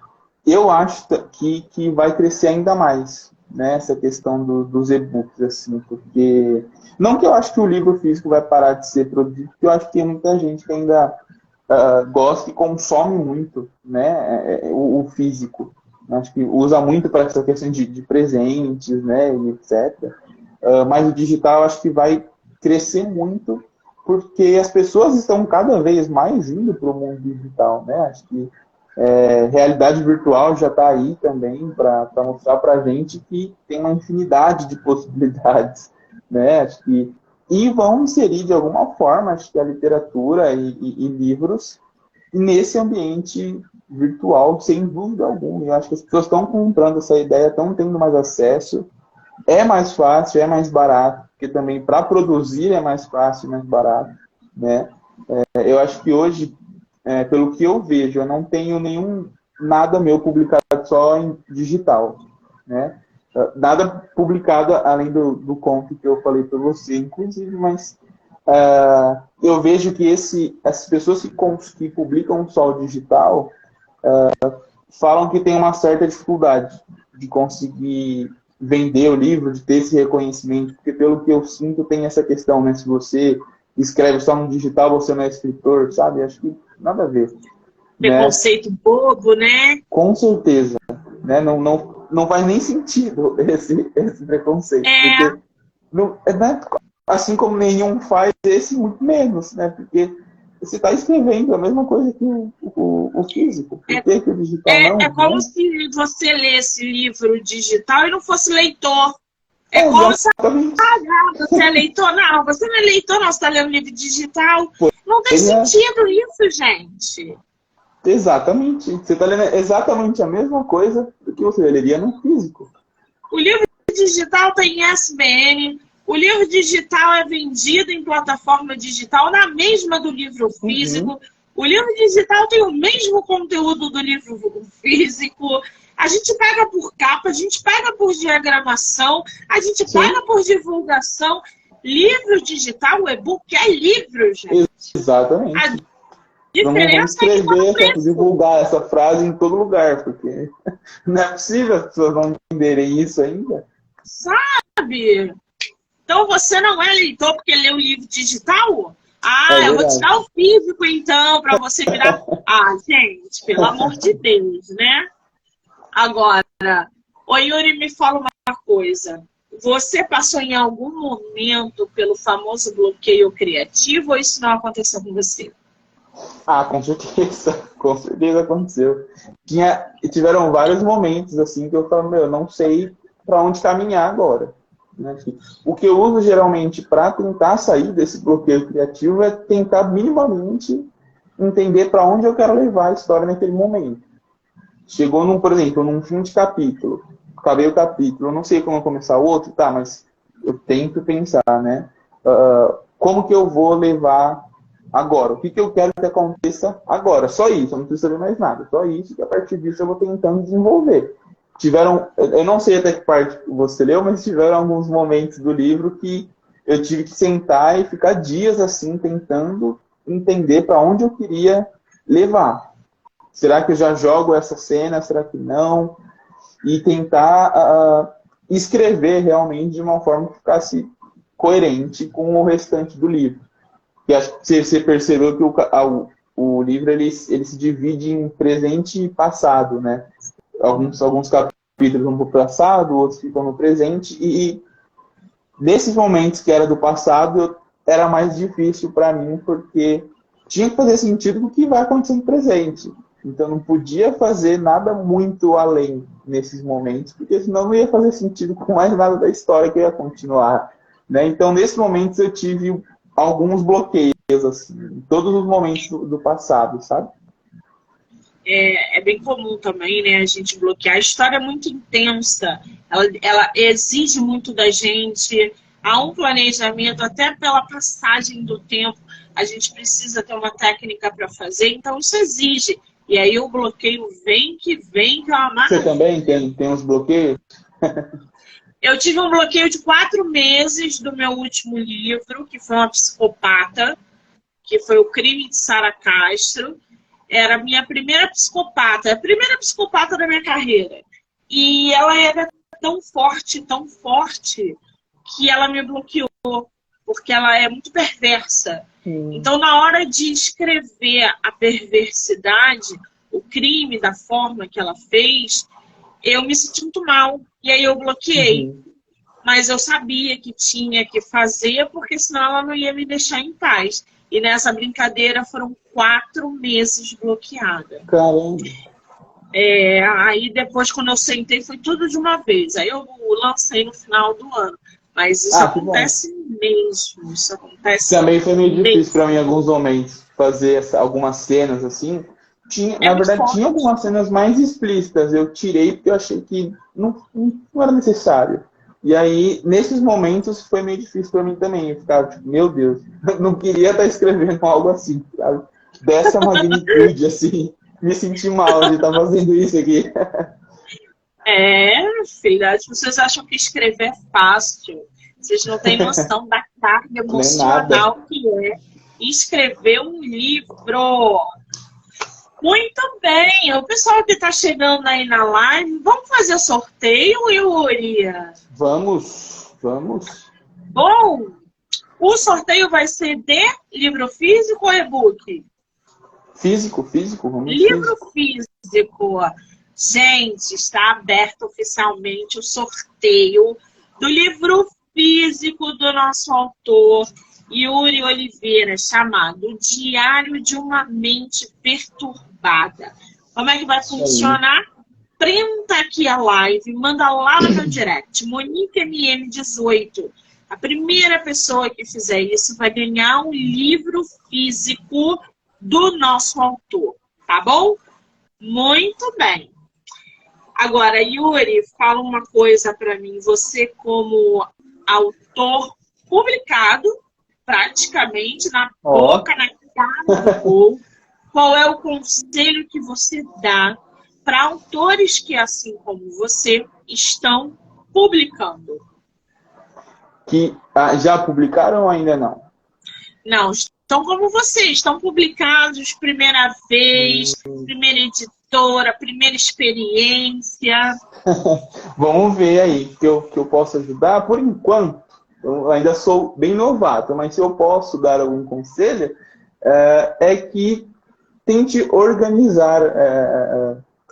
eu acho que vai crescer ainda mais, né? Essa questão dos e-books, assim, porque... Não que eu acho que o livro físico vai parar de ser produzido, porque eu acho que tem muita gente que ainda gosta e consome muito, né? O físico. Acho que usa muito para essa questão de presentes, né, e etc. Mas o digital acho que vai crescer muito porque as pessoas estão cada vez mais indo para o mundo digital, né? Acho que realidade virtual já está aí também para mostrar para a gente que tem uma infinidade de possibilidades, né? Acho que e vão inserir de alguma forma, acho que a literatura e livros nesse ambiente virtual, sem dúvida alguma. Eu acho que as pessoas estão comprando essa ideia, estão tendo mais acesso, é mais fácil, é mais barato, porque também para produzir é mais fácil e mais barato, né? Eu acho que hoje, pelo que eu vejo, eu não tenho nada meu publicado só em digital, né? Nada publicado além do conto que eu falei para você, inclusive, mas eu vejo que essas pessoas que publicam só o digital falam que tem uma certa dificuldade de conseguir vender o livro, de ter esse reconhecimento, porque pelo que eu sinto tem essa questão, né? Se você escreve só no digital, você não é escritor, sabe? Acho que nada a ver. Preconceito, né? Bobo, né? Com certeza. Né? Não faz nem sentido esse preconceito. Porque né? Assim como nenhum faz esse, muito menos, né? Porque você está escrevendo a mesma coisa que o físico. Por que o digital não? É como se você lesse livro digital e não fosse leitor. É como se Exatamente. você é leitor. Não, você não é leitor, não. Você está lendo livro digital. Pois Não tem é. sentido isso, gente. Exatamente. Você está lendo exatamente a mesma coisa do que você leria no físico. O livro digital tem ISBN. O livro digital é vendido em plataforma digital na mesma do livro físico. Uhum. O livro digital tem o mesmo conteúdo do livro físico. A gente paga por capa, a gente paga por diagramação, a gente Sim. paga por divulgação. Livro digital, o e-book é livro, gente. Exatamente. A Vamos diferença é que tá no escrever, preço. divulgar essa frase em todo lugar, porque não é possível as pessoas não entenderem isso ainda. Sabe? Então você não é leitor porque lê o livro digital? Ah, É eu vou te verdade. dar o físico então, para você virar. Ah, gente, pelo amor de Deus, né? Agora, ô Yuri, me fala uma coisa. Você passou em algum momento pelo famoso bloqueio criativo ou isso não aconteceu com você? Ah, com certeza. Com certeza aconteceu. Tiveram vários momentos assim que eu falo, meu, eu não sei para onde caminhar agora. Né? O que eu uso geralmente para tentar sair desse bloqueio criativo é tentar minimamente entender para onde eu quero levar a história naquele momento. Chegou por exemplo, num fim de capítulo. Acabei o capítulo, eu não sei como começar o outro, tá, mas eu tento pensar, né? Como que eu vou levar agora? O que eu quero que aconteça agora? Só isso, eu não preciso saber mais nada. Só isso, que a partir disso eu vou tentando desenvolver. Eu não sei até que parte você leu, mas tiveram alguns momentos do livro que eu tive que sentar e ficar dias assim, tentando entender para onde eu queria levar. Será que eu já jogo essa cena? Será que não? E tentar escrever realmente de uma forma que ficasse coerente com o restante do livro. E acho que você percebeu que o livro ele se divide em presente e passado, né? Alguns capítulos vão para o passado, outros ficam no presente. E nesses momentos que era do passado, era mais difícil para mim, porque tinha que fazer sentido com o que vai acontecer no presente. Então não podia fazer nada muito além nesses momentos, porque senão não ia fazer sentido com mais nada da história que ia continuar. Né? Então, nesses momentos, eu tive alguns bloqueios, assim, em todos os momentos do passado, sabe? É bem comum também, né? A gente bloquear. A história é muito intensa, ela exige muito da gente. Há um planejamento, até pela passagem do tempo, a gente precisa ter uma técnica para fazer, então isso exige. E aí o bloqueio vem, que é uma Você maravilha. também tem uns bloqueios? Eu tive um bloqueio de 4 meses do meu último livro, que foi Uma Psicopata, que foi O Crime de Sara Castro. Era a minha primeira psicopata, a primeira psicopata da minha carreira. E ela era tão forte, que ela me bloqueou, porque ela é muito perversa. Então, na hora de escrever a perversidade, o crime, da forma que ela fez, eu me senti muito mal. E aí eu bloqueei. Mas eu sabia que tinha que fazer, porque senão ela não ia me deixar em paz. E nessa brincadeira foram 4 meses bloqueada. Caramba. Aí depois, quando eu sentei, foi tudo de uma vez. Aí eu lancei no final do ano. Mas isso acontece mesmo. Isso acontece Também foi meio difícil mesmo. para mim em alguns momentos fazer algumas cenas assim. Na verdade, tinha algumas cenas mais explícitas. Eu tirei porque eu achei que não era necessário. E aí, nesses momentos, foi meio difícil para mim também. Eu ficava tipo, meu Deus, não queria estar escrevendo algo assim, sabe? Dessa magnitude, assim. Me senti mal de estar fazendo isso aqui. Filha, as pessoas acham que escrever é fácil. Vocês não têm noção da carga emocional que é escrever um livro. Muito bem. O pessoal que está chegando aí na live, vamos fazer sorteio, Yuri? Vamos. Bom, o sorteio vai ser de livro físico ou e-book? Físico, vamos. Livro físico. Gente, está aberto oficialmente o sorteio do livro físico do nosso autor, Yuri Oliveira, chamado Diário de uma Mente Perturbada. Como é que vai funcionar? printa aqui a live, manda lá no meu direct, MoniqueMM18. A primeira pessoa que fizer isso vai ganhar um livro físico do nosso autor, tá bom? Muito bem. Agora, Yuri, fala uma coisa para mim. Você, como autor publicado, praticamente na boca, na cara do povo, qual é o conselho que você dá para autores que, assim como você, estão publicando? Que já publicaram ou ainda não? Não, estão como você, estão publicados primeira vez, primeira editora, primeira experiência. Vamos ver aí que eu posso ajudar. Por enquanto, eu ainda sou bem novato, mas se eu posso dar algum conselho, é que tente organizar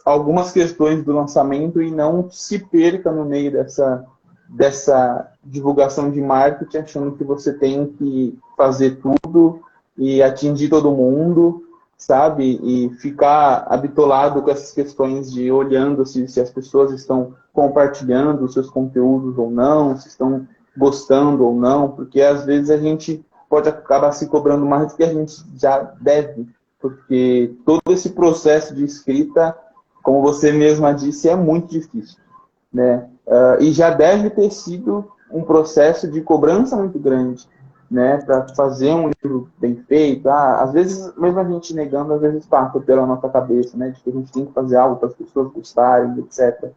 algumas questões do lançamento e não se perca no meio dessa divulgação de marketing, achando que você tem que fazer tudo e atingir todo mundo, sabe? E ficar habitolado com essas questões de olhando se as pessoas estão compartilhando os seus conteúdos ou não, se estão gostando ou não, porque às vezes a gente pode acabar se cobrando mais do que a gente já deve, porque todo esse processo de escrita, como você mesma disse, é muito difícil, né? E já deve ter sido um processo de cobrança muito grande, né, para fazer um livro bem feito. Às vezes, mesmo a gente negando, às vezes passa pela nossa cabeça, né, de que a gente tem que fazer algo para as pessoas gostarem, etc.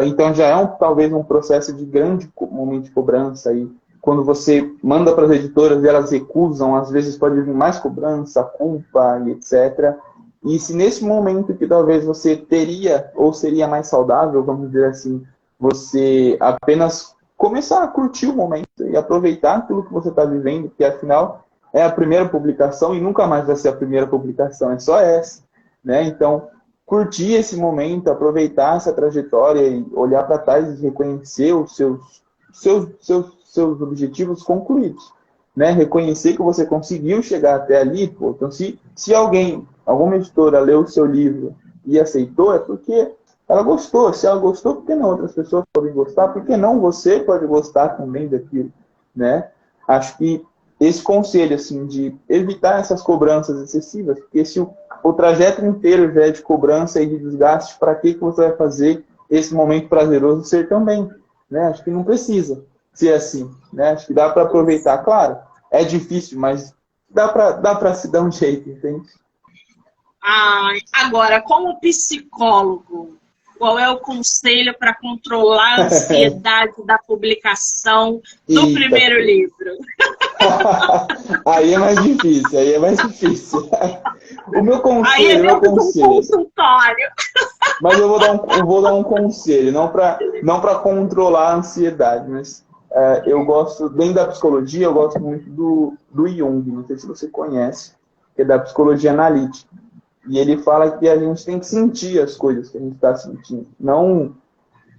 Então já é talvez um processo de grande momento de cobrança. E quando você manda para as editoras e elas recusam, às vezes pode vir mais cobrança, culpa e etc. E se nesse momento que talvez você teria, ou seria mais saudável, vamos dizer assim, você apenas começar a curtir o momento e aproveitar aquilo que você está vivendo, porque afinal é a primeira publicação e nunca mais vai ser a primeira publicação, é só essa, né? Então, curtir esse momento, aproveitar essa trajetória e olhar para trás e reconhecer os seus objetivos concluídos, né? Reconhecer que você conseguiu chegar até ali, pô. Então, se alguma editora leu o seu livro e aceitou, é porque ela gostou. Se ela gostou, por que não outras pessoas podem gostar? Por que não você pode gostar também daquilo, né? Acho que esse conselho, assim, de evitar essas cobranças excessivas, porque se o trajeto inteiro já é de cobrança e de desgaste, para que você vai fazer esse momento prazeroso ser também, né? Acho que não precisa ser assim, né? Acho que dá para aproveitar. Claro, é difícil, mas dá para se dar um jeito, entende? Agora, como psicólogo, qual é o conselho para controlar a ansiedade da publicação do primeiro livro? Aí é mais difícil, O meu conselho, aí é dentro de um consultório. Mas eu vou dar um conselho, não para controlar a ansiedade, mas eu gosto, dentro da psicologia, eu gosto muito do Jung, não sei se você conhece, que é da psicologia analítica. E ele fala que a gente tem que sentir as coisas que a gente está sentindo, não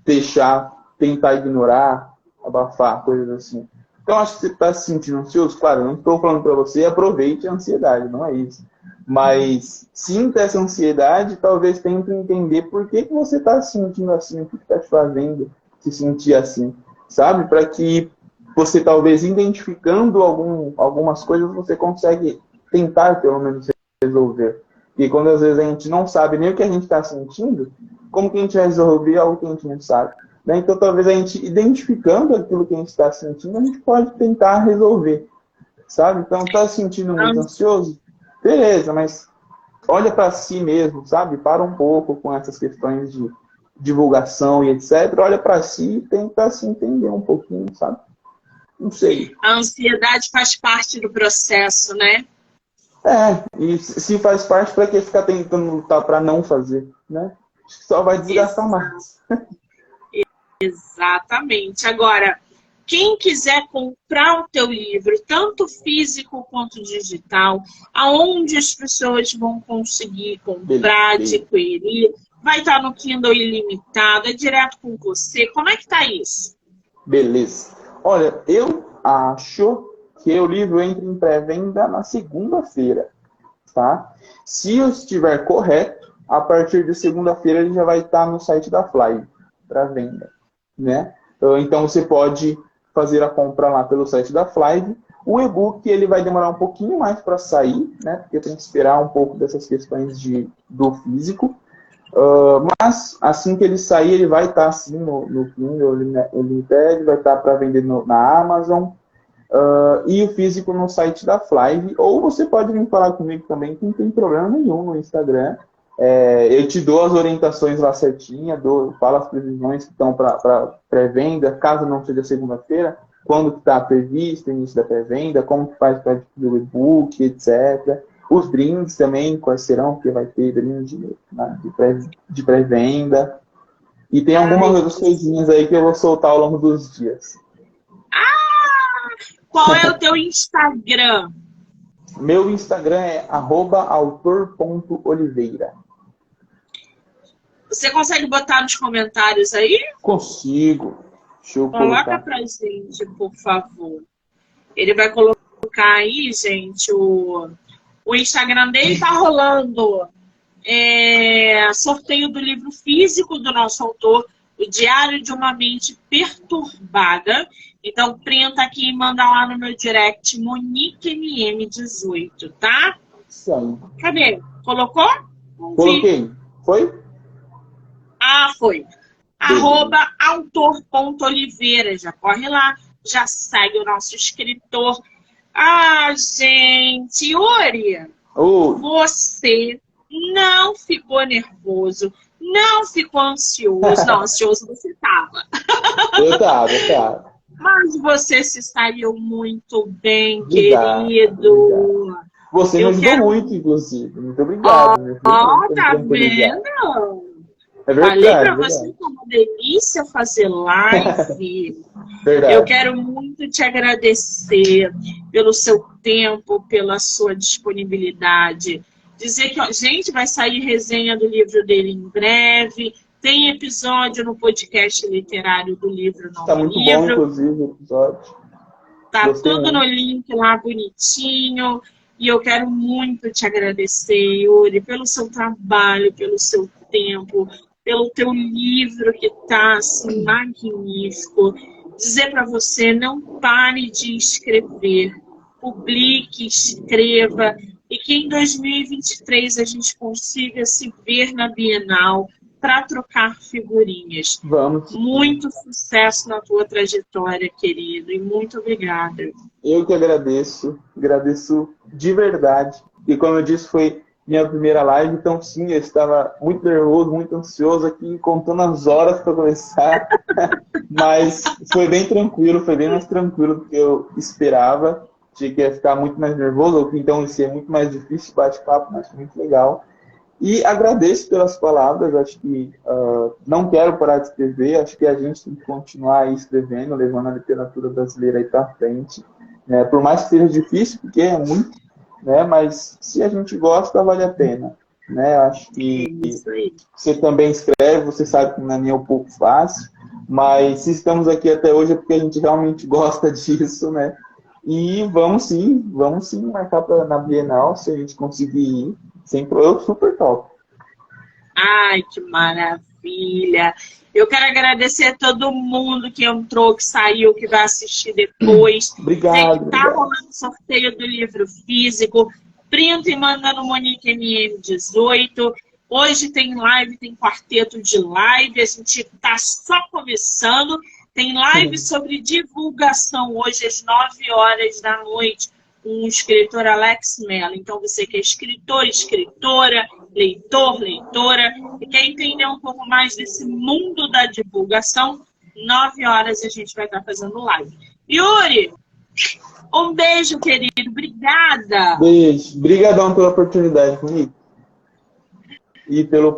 tentar ignorar, abafar, coisas assim. Então, acho que você está se sentindo ansioso, claro, não estou falando para você, aproveite a ansiedade, não é isso. Mas sinta essa ansiedade, talvez tente entender por que você está se sentindo assim, o que está te fazendo se sentir assim, sabe? Para que você, talvez, identificando algumas coisas, você consegue tentar, pelo menos, resolver. E quando, às vezes, a gente não sabe nem o que a gente está sentindo, como que a gente vai resolver algo que a gente não sabe? Né? Então, talvez a gente, identificando aquilo que a gente está sentindo, a gente pode tentar resolver, sabe? Então, está se sentindo muito ansioso? Beleza, mas olha para si mesmo, sabe? Para um pouco com essas questões de divulgação e etc. Olha para si e tenta se entender um pouquinho, sabe? Não sei. A ansiedade faz parte do processo, né? E se faz parte, para que ficar tentando lutar para não fazer, né? Acho que só vai desgastar mais. Exatamente. Agora, quem quiser comprar o teu livro, tanto físico quanto digital, aonde as pessoas vão conseguir comprar, adquirir? Vai estar no Kindle Ilimitado, é direto com você? Como é que tá isso? Beleza. Olha, eu acho que o livro entra em pré-venda na segunda-feira, tá? Se eu estiver correto, a partir de segunda-feira ele já vai estar no site da Fly para venda, né? Então você pode fazer a compra lá pelo site da Fly. O e-book ele vai demorar um pouquinho mais para sair, né? Porque tem que esperar um pouco dessas questões do físico. Mas assim que ele sair, ele vai estar assim no Kindle Unlimited, vai estar para vender na Amazon. E o físico no site da Fly. Ou você pode vir falar comigo também, que não tem problema nenhum no Instagram. Eu te dou as orientações lá certinha, falo as previsões que estão para pré-venda, caso não seja segunda-feira, quando que está previsto o início da pré-venda, como que faz para adquirir o e-book, etc. Os brindes também, quais serão, porque vai ter brinde de pré-venda. E tem algumas outras coisinhas aí que eu vou soltar ao longo dos dias. Qual é o teu Instagram? Meu Instagram é @autor.oliveira. Você consegue botar nos comentários aí? Consigo. Deixa eu Coloca colocar. pra gente, por favor. Ele vai colocar aí, gente, o Instagram dele tá rolando. Sorteio do livro físico do nosso autor, O Diário de uma Mente Perturbada. Então, printa aqui e manda lá no meu direct, MoniqueMM18, tá? Sim. Cadê? Colocou? Coloquei. Foi? Foi. @autor.oliveira. Já corre lá, já segue o nosso escritor. Gente, Yuri, você não ficou nervoso, não ficou ansioso. Não, ansioso você estava. Eu tava. Mas você se saiu muito bem, Obrigado, querido. obrigado. Você me ajudou muito, inclusive. Muito obrigado. Tá vendo? É verdade. Falei pra você que é uma delícia fazer live. Verdade. Eu quero muito te agradecer pelo seu tempo, pela sua disponibilidade. Dizer que, gente, vai sair resenha do livro dele em breve. Tem episódio no podcast literário do livro Não Tá muito Livro. bom, inclusive, o episódio. Tá Gostei tudo muito. no link lá, bonitinho. E eu quero muito te agradecer, Yuri, pelo seu trabalho, pelo seu tempo, pelo teu livro que tá assim, magnífico. Dizer para você, não pare de escrever. Publique, escreva. E que em 2023 a gente consiga se ver na Bienal para trocar figurinhas. Vamos. Muito sucesso na tua trajetória, querido. E muito obrigada. Eu que agradeço. Agradeço de verdade. E como eu disse, foi minha primeira live. Então, sim, eu estava muito nervoso, muito ansioso aqui, contando as horas para começar. Mas foi bem tranquilo, foi bem mais tranquilo do que eu esperava. Achei que ia ficar muito mais nervoso, ou que então ia ser muito mais difícil bate-papo, mas foi muito legal. E agradeço pelas palavras, acho que não quero parar de escrever, acho que a gente tem que continuar aí escrevendo, levando a literatura brasileira aí para frente. Por mais que seja difícil, porque é muito, né? Mas se a gente gosta, vale a pena. Né? Acho que você também escreve, você sabe que não é um pouco fácil, mas se estamos aqui até hoje é porque a gente realmente gosta disso, né? E vamos sim marcar na Bienal, se a gente conseguir ir. Sempre eu super top. Ai, que maravilha! Eu quero agradecer a todo mundo que entrou, que saiu, que vai assistir depois. Obrigado. Tá rolando sorteio do livro físico. Printa e manda no MoniqueMM18. Hoje tem live, tem quarteto de live. A gente tá só começando. Tem live sobre divulgação hoje às 9h com o escritor Alex Mello. Então, você que é escritor, escritora, leitor, leitora, e quer entender um pouco mais desse mundo da divulgação, 9h a gente vai estar fazendo live. Yuri, um beijo, querido. Obrigada. Beijo. Obrigadão pela oportunidade comigo. E pelo